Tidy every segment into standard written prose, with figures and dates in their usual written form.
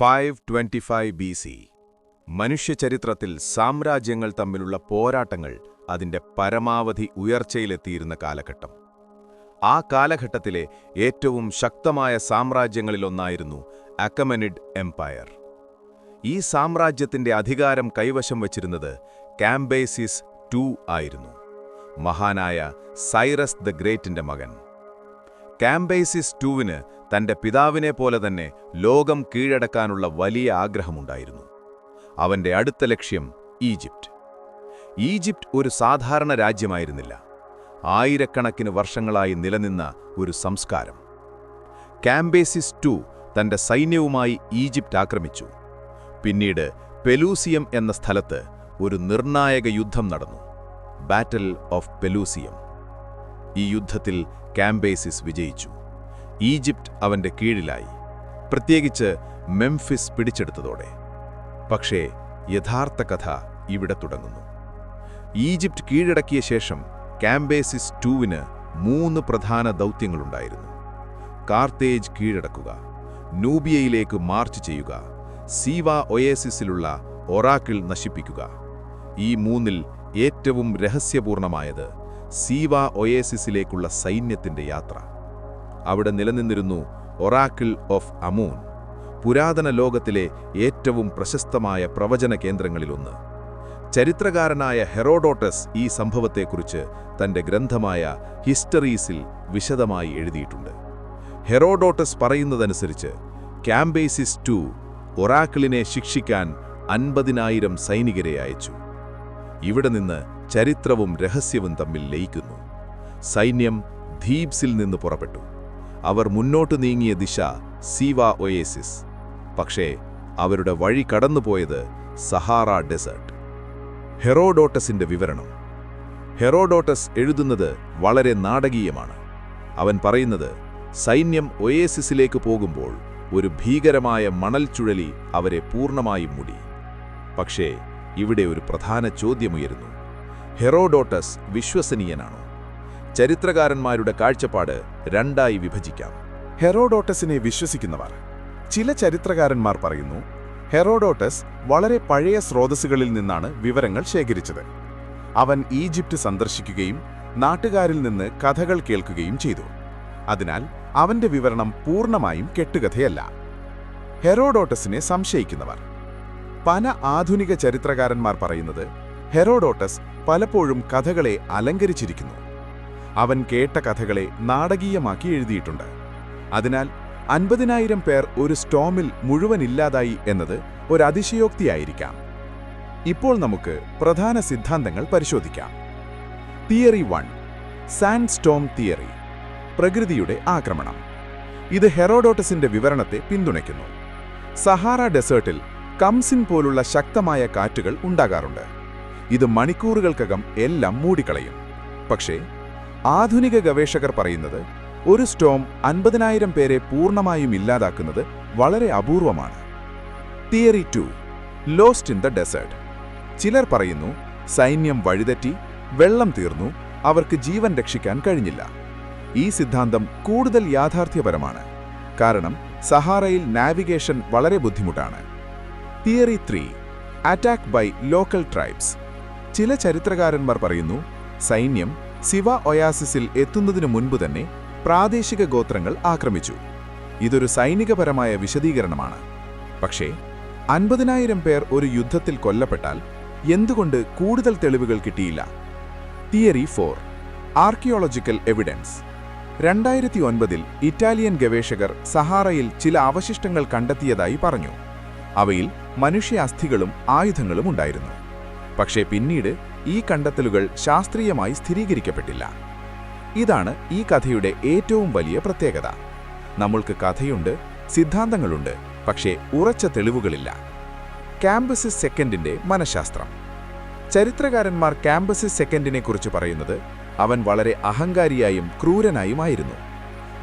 525 BC മനുഷ്യചരിത്രത്തിൽ സാമ്രാജ്യങ്ങൾ തമ്മിലുള്ള പോരാട്ടങ്ങൾ അതിന്റെ പരമാവധി ഉയർച്ചയിലെത്തിയിരുന്ന കാലഘട്ടം. ആ കാലഘട്ടത്തിലെ ഏറ്റവും ശക്തമായ സാമ്രാജ്യങ്ങളിലൊന്നായിരുന്നു അക്കമനിഡ് എംപയർ. ഈ സാമ്രാജ്യത്തിന്റെ അധികാരം കൈവശം വച്ചിരുന്നത് കാംബേസിസ് II ആയിരുന്നു, മഹാനായ സൈറസ് ദ ഗ്രേറ്റിന്റെ മകൻ. കാംബേസിസ് IIന് തന്റെ പിതാവിനെപ്പോലെ തന്നെ ലോകം കീഴടക്കാനുള്ള വലിയ ആഗ്രഹമുണ്ടായിരുന്നു. അവന്റെ അടുത്ത ലക്ഷ്യം ഈജിപ്റ്റ്. ഈജിപ്റ്റ് ഒരു സാധാരണ രാജ്യമായിരുന്നില്ല, ആയിരക്കണക്കിന് വർഷങ്ങളായി നിലനിന്ന ഒരു സംസ്കാരം. കാംബേസിസ് II തന്റെ സൈന്യവുമായി ഈജിപ്റ്റ് ആക്രമിച്ചു. പിന്നീട് പെലൂസിയം എന്ന സ്ഥലത്ത് ഒരു നിർണായക യുദ്ധം നടന്നു, ബാറ്റിൽ ഓഫ് പെലൂസിയം. ഈ യുദ്ധത്തിൽ കാംബേസിസ് വിജയിച്ചു. ഈജിപ്റ്റ് അവന്റെ കീഴിലായി, പ്രത്യേകിച്ച് മെംഫിസ് പിടിച്ചെടുത്തതോടെ. പക്ഷേ യഥാർത്ഥ കഥ ഇവിടെ തുടങ്ങുന്നു. ഈജിപ്റ്റ് കീഴടക്കിയ ശേഷം കാംബേസിസ് IIന് 3 പ്രധാന ദൗത്യങ്ങളുണ്ടായിരുന്നു: കാർത്തേജ് കീഴടക്കുക, നൂബിയയിലേക്ക് മാർച്ച് ചെയ്യുക, സീവ ഒയേസിസിലുള്ള ഒറാക്കിൾ നശിപ്പിക്കുക. ഈ 3-ൽ ഏറ്റവും രഹസ്യപൂർണമായത് സീവ ഒയേസിസിലേക്കുള്ള സൈന്യത്തിന്റെ യാത്ര. അവിടെ നിലനിന്നിരുന്നു ഒറാക്കിൾ ഓഫ് അമൂൻ, പുരാതന ലോകത്തിലെ ഏറ്റവും പ്രശസ്തമായ പ്രവചന കേന്ദ്രങ്ങളിലൊന്ന്. ചരിത്രകാരനായ ഹെറോഡോട്ടസ് ഈ സംഭവത്തെക്കുറിച്ച് തന്റെ ഗ്രന്ഥമായ ഹിസ്റ്ററീസിൽ വിശദമായി എഴുതിയിട്ടുണ്ട്. ഹെറോഡോട്ടസ് പറയുന്നതനുസരിച്ച് കാംബേസിസ് II ഒറാക്കിളിനെ ശിക്ഷിക്കാൻ 50,000 സൈനികരെ അയച്ചു. ഇവിടെ നിന്ന് ചരിത്രവും രഹസ്യവും തമ്മിൽ ലയിക്കുന്നു. സൈന്യം ഥീബ്സിൽ നിന്ന് പുറപ്പെട്ടു. അവർ മുന്നോട്ട് നീങ്ങിയ ദിശ സീവ ഒയേസിസ്. പക്ഷേ അവരുടെ വഴി കടന്നുപോയത് സഹാറ ഡെസേർട്ട്. ഹെറോഡോട്ടസിന്റെ വിവരണം. ഹെറോഡോട്ടസ് എഴുതുന്നത് വളരെ നാടകീയമാണ്. അവൻ പറയുന്നത്, സൈന്യം ഒയേസിസിലേക്ക് പോകുമ്പോൾ ഒരു ഭീകരമായ മണൽ ചുഴലി അവരെ പൂർണ്ണമായും മൂടി. പക്ഷേ ഇവിടെ ഒരു പ്രധാന ചോദ്യമുയരുന്നു: ഹെറോഡോട്ടസ് വിശ്വസനീയനാണോ? ചരിത്രകാരന്മാരുടെ കാഴ്ചപ്പാട് 2ആയി വിഭജിക്കാം. ഹെറോഡോട്ടസിനെ വിശ്വസിക്കുന്നവർ. ചില ചരിത്രകാരന്മാർ പറയുന്നു, ഹെറോഡോട്ടസ് വളരെ പഴയ സ്രോതസ്സുകളിൽ നിന്നാണ് വിവരങ്ങൾ ശേഖരിച്ചത്. അവൻ ഈജിപ്റ്റ് സന്ദർശിക്കുകയും നാട്ടുകാരിൽ നിന്ന് കഥകൾ കേൾക്കുകയും ചെയ്തു. അതിനാൽ അവന്റെ വിവരണം പൂർണ്ണമായും കെട്ടുകഥയല്ല. ഹെറോഡോട്ടസിനെ സംശയിക്കുന്നവർ. പല ആധുനിക ചരിത്രകാരന്മാർ പറയുന്നത്, ഹെറോഡോട്ടസ് പലപ്പോഴും കഥകളെ അലങ്കരിച്ചിരിക്കുന്നു. അവൻ കേട്ട കഥകളെ നാടകീയമാക്കി എഴുതിയിട്ടുണ്ട്. അതിനാൽ 50,000 പേർ ഒരു സ്റ്റോമിൽ മുഴുവൻ ഇല്ലാതായി എന്നത് ഒരു അതിശയോക്തിയായിരിക്കാം. ഇപ്പോൾ നമുക്ക് പ്രധാന സിദ്ധാന്തങ്ങൾ പരിശോധിക്കാം. തിയറി 1, സാൻഡ് സ്റ്റോം തിയറി, പ്രകൃതിയുടെ ആക്രമണം. ഇത് ഹെറോഡോട്ടസിന്റെ വിവരണത്തെ പിന്തുണയ്ക്കുന്നു. സഹാറ ഡെസേർട്ടിൽ കംസിൻ പോലുള്ള ശക്തമായ കാറ്റുകൾ ഉണ്ടാകാറുണ്ട്. ഇത് മണിക്കൂറുകൾക്കകം എല്ലാം മൂടിക്കളയും. പക്ഷേ ആധുനിക ഗവേഷകർ പറയുന്നത്, ഒരു സ്റ്റോം 50,000 പേരെ പൂർണ്ണമായും ഇല്ലാതാക്കുന്നത് വളരെ അപൂർവമാണ്. Theory 2, lost in the desert. ചിലർ പറയുന്നു, സൈന്യം വഴിതെറ്റി, വെള്ളം തീർന്നു, അവർക്ക് ജീവൻ രക്ഷിക്കാൻ കഴിഞ്ഞില്ല. ഈ സിദ്ധാന്തം കൂടുതൽ യാഥാർത്ഥ്യപരമാണ്, കാരണം സഹാറയിൽ നാവിഗേഷൻ വളരെ ബുദ്ധിമുട്ടാണ്. Theory 3, attack by local tribes. ചില ചരിത്രകാരന്മാർ പറയുന്നു, സൈന്യം സിവ ഒയാസിസിൽ എത്തുന്നതിനു മുൻപ് തന്നെ പ്രാദേശിക ഗോത്രങ്ങൾ ആക്രമിച്ചു. ഇതൊരു സൈനികപരമായ വിശദീകരണമാണ്. പക്ഷേ 50,000 പേർ ഒരു യുദ്ധത്തിൽ കൊല്ലപ്പെട്ടാൽ എന്തുകൊണ്ട് കൂടുതൽ തെളിവുകൾ കിട്ടിയില്ല? Theory 4, archaeological evidence. 2009-ൽ ഇറ്റാലിയൻ ഗവേഷകർ സഹാറയിൽ ചില അവശിഷ്ടങ്ങൾ കണ്ടെത്തിയതായി പറഞ്ഞു. അവയിൽ മനുഷ്യ അസ്ഥികളും ആയുധങ്ങളും ഉണ്ടായിരുന്നു. പക്ഷേ പിന്നീട് ഈ കണ്ടെത്തലുകൾ ശാസ്ത്രീയമായി സ്ഥിരീകരിക്കപ്പെട്ടില്ല. ഇതാണ് ഈ കഥയുടെ ഏറ്റവും വലിയ പ്രത്യേകത. നമ്മൾക്ക് കഥയുണ്ട്, സിദ്ധാന്തങ്ങളുണ്ട്, പക്ഷേ ഉറച്ച തെളിവുകളില്ല. കാംബസിസ് II മനഃശാസ്ത്രം. ചരിത്രകാരന്മാർ കാംബസിസ് II കുറിച്ച് പറയുന്നത്, അവൻ വളരെ അഹങ്കാരിയായും ക്രൂരനായുമായിരുന്നു.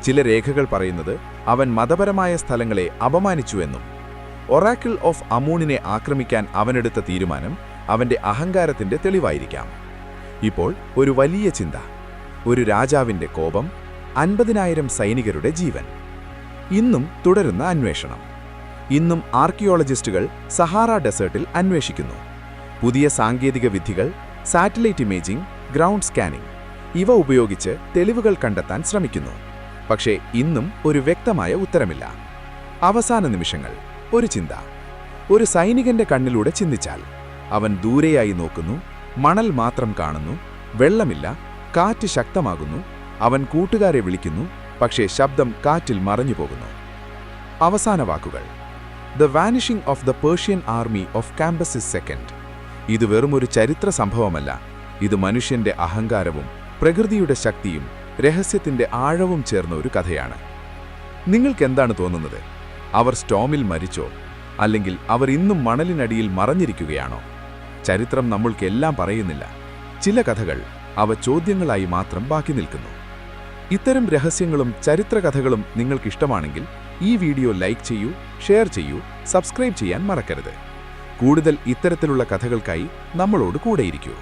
ചില രേഖകൾ പറയുന്നത് അവൻ മതപരമായ സ്ഥലങ്ങളെ അപമാനിച്ചുവെന്നും. ഒറാക്കിൾ ഓഫ് അമൂണിനെ ആക്രമിക്കാൻ അവനെടുത്ത തീരുമാനം അവന്റെ അഹങ്കാരത്തിന്റെ തെളിവായിരിക്കാം. ഇപ്പോൾ ഒരു വലിയ ചിന്ത: ഒരു രാജാവിന്റെ കോപം, 50,000 സൈനികരുടെ ജീവൻ. ഇന്നും തുടരുന്ന അന്വേഷണം. ഇന്നും ആർക്കിയോളജിസ്റ്റുകൾ സഹാറ ഡെസേർട്ടിൽ അന്വേഷിക്കുന്നു. പുതിയ സാങ്കേതിക വിദ്യകൾ, സാറ്റലൈറ്റ് ഇമേജിംഗ്, ഗ്രൗണ്ട് സ്കാനിംഗ് ഇവ ഉപയോഗിച്ച് തെളിവുകൾ കണ്ടെത്താൻ ശ്രമിക്കുന്നു. പക്ഷേ ഇന്നും ഒരു വ്യക്തമായ ഉത്തരമില്ല. അവസാന നിമിഷങ്ങൾ. ഒരു ചിന്ത. ഒരു സൈനികന്റെ കണ്ണിലൂടെ ചിന്തിച്ചാൽ അവൻ ദൂരെയായി നോക്കുന്നു, മണൽ മാത്രം കാണുന്നു, വെള്ളമില്ല, കാറ്റ് ശക്തമാകുന്നു. അവൻ കൂട്ടുകാരെ വിളിക്കുന്നു, പക്ഷേ ശബ്ദം കാറ്റിൽ മറഞ്ഞുപോകുന്നു. അവസാന വാക്കുകൾ. The vanishing of the Persian army of Cambyses second. ഇത് വെറുമൊരു ചരിത്ര സംഭവമല്ല, ഇത് മനുഷ്യന്റെ അഹങ്കാരവും പ്രകൃതിയുടെ ശക്തിയും രഹസ്യത്തിന്റെ ആഴവും ചേർന്ന ഒരു കഥയാണ്. നിങ്ങൾക്കെന്താണ് തോന്നുന്നത്? അവർ സ്റ്റോമിൽ മരിച്ചോ? അല്ലെങ്കിൽ അവർ ഇന്നും മണലിനടിയിൽ മറഞ്ഞിരിക്കുകയാണോ? ചരിത്രം നമ്മൾക്കെല്ലാം പറയുന്നില്ല. ചില കഥകൾ അവ ചോദ്യങ്ങളായി മാത്രം ബാക്കി നിൽക്കുന്നു. ഇത്തരം രഹസ്യങ്ങളും ചരിത്രകഥകളും നിങ്ങൾക്കിഷ്ടമാണെങ്കിൽ ഈ വീഡിയോ ലൈക്ക് ചെയ്യൂ, ഷെയർ ചെയ്യൂ, സബ്സ്ക്രൈബ് ചെയ്യാൻ മറക്കരുത്. കൂടുതൽ ഇത്തരത്തിലുള്ള കഥകൾക്കായി നമ്മളോട് കൂടെയിരിക്കൂ.